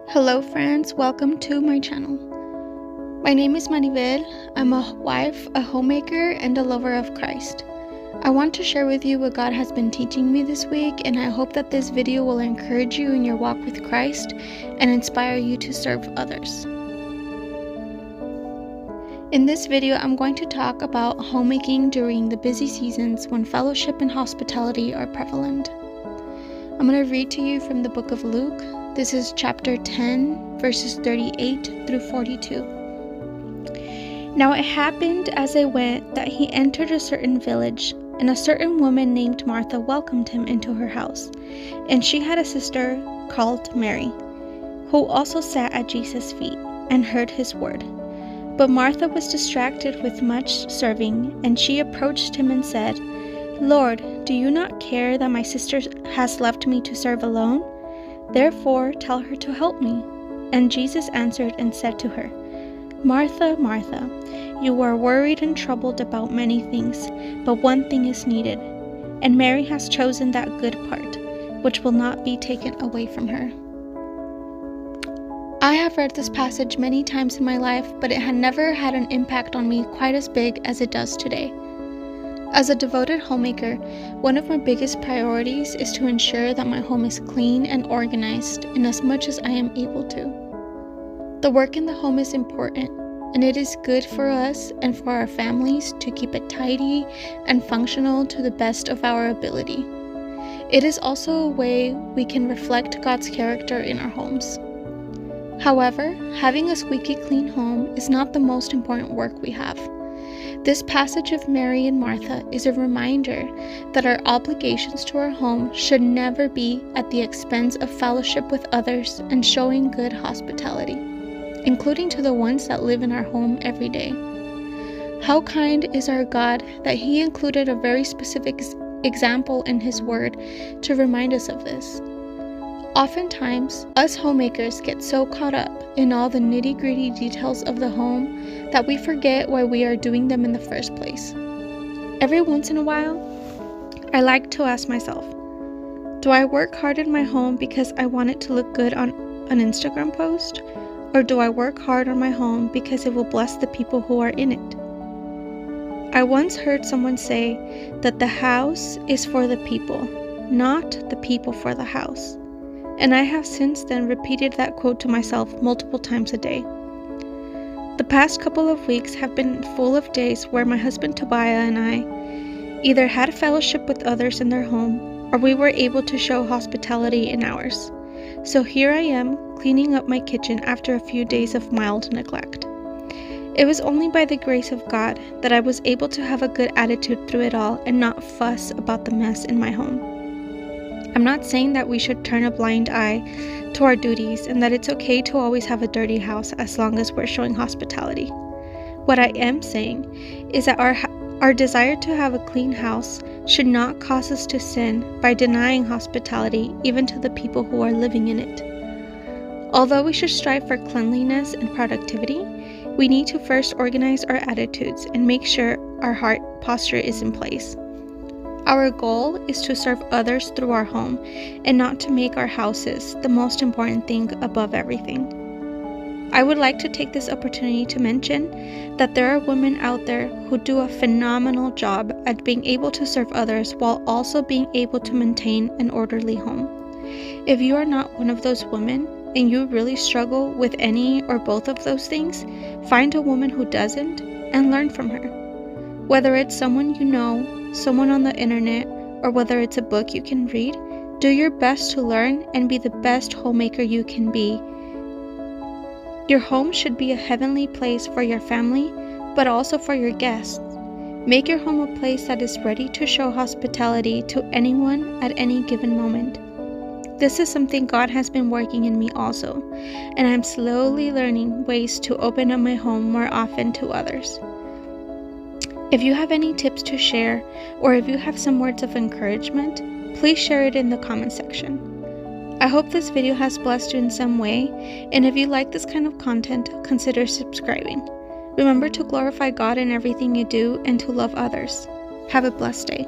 Hello friends, welcome to my channel. My name is Maribel. I'm a wife, a homemaker, and a lover of Christ. I want to share with you what God has been teaching me this week, and I hope that this video will encourage you in your walk with Christ and inspire you to serve others. In this video, I'm going to talk about homemaking during the busy seasons when fellowship and hospitality are prevalent. I'm going to read to you from the book of Luke. This is chapter 10, verses 38 through 42. Now it happened as they went that he entered a certain village, and a certain woman named Martha welcomed him into her house. And she had a sister called Mary, who also sat at Jesus' feet and heard his word. But Martha was distracted with much serving, and she approached him and said, "Lord, do you not care that my sister has left me to serve alone? Therefore, tell her to help me." And Jesus answered and said to her, "Martha, Martha, you are worried and troubled about many things, but one thing is needed, and Mary has chosen that good part, which will not be taken away from her." I have read this passage many times in my life, but it had never had an impact on me quite as big as it does today. As a devoted homemaker, one of my biggest priorities is to ensure that my home is clean and organized in as much as I am able to. The work in the home is important, and it is good for us and for our families to keep it tidy and functional to the best of our ability. It is also a way we can reflect God's character in our homes. However, having a squeaky clean home is not the most important work we have. This passage of Mary and Martha is a reminder that our obligations to our home should never be at the expense of fellowship with others and showing good hospitality, including to the ones that live in our home every day. How kind is our God that He included a very specific example in His Word to remind us of this. Oftentimes, us homemakers get so caught up in all the nitty-gritty details of the home that we forget why we are doing them in the first place. Every once in a while, I like to ask myself, do I work hard in my home because I want it to look good on an Instagram post? Or do I work hard on my home because it will bless the people who are in it? I once heard someone say that the house is for the people, not the people for the house. And I have since then repeated that quote to myself multiple times a day. The past couple of weeks have been full of days where my husband Tobiah and I either had fellowship with others in their home, or we were able to show hospitality in ours. So here I am, cleaning up my kitchen after a few days of mild neglect. It was only by the grace of God that I was able to have a good attitude through it all and not fuss about the mess in my home. I'm not saying that we should turn a blind eye to our duties and that it's okay to always have a dirty house as long as we're showing hospitality. What I am saying is that our desire to have a clean house should not cause us to sin by denying hospitality even to the people who are living in it. Although we should strive for cleanliness and productivity, we need to first organize our attitudes and make sure our heart posture is in place. Our goal is to serve others through our home and not to make our houses the most important thing above everything. I would like to take this opportunity to mention that there are women out there who do a phenomenal job at being able to serve others while also being able to maintain an orderly home. If you are not one of those women and you really struggle with any or both of those things, find a woman who doesn't and learn from her. Whether it's someone you know, someone on the internet, or whether it's a book you can read, do your best to learn and be the best homemaker you can be. Your home should be a heavenly place for your family, but also for your guests. Make your home a place that is ready to show hospitality to anyone at any given moment. This is something God has been working in me also, and I'm slowly learning ways to open up my home more often to others. If you have any tips to share, or if you have some words of encouragement, please share it in the comment section. I hope this video has blessed you in some way, and if you like this kind of content, consider subscribing. Remember to glorify God in everything you do and to love others. Have a blessed day.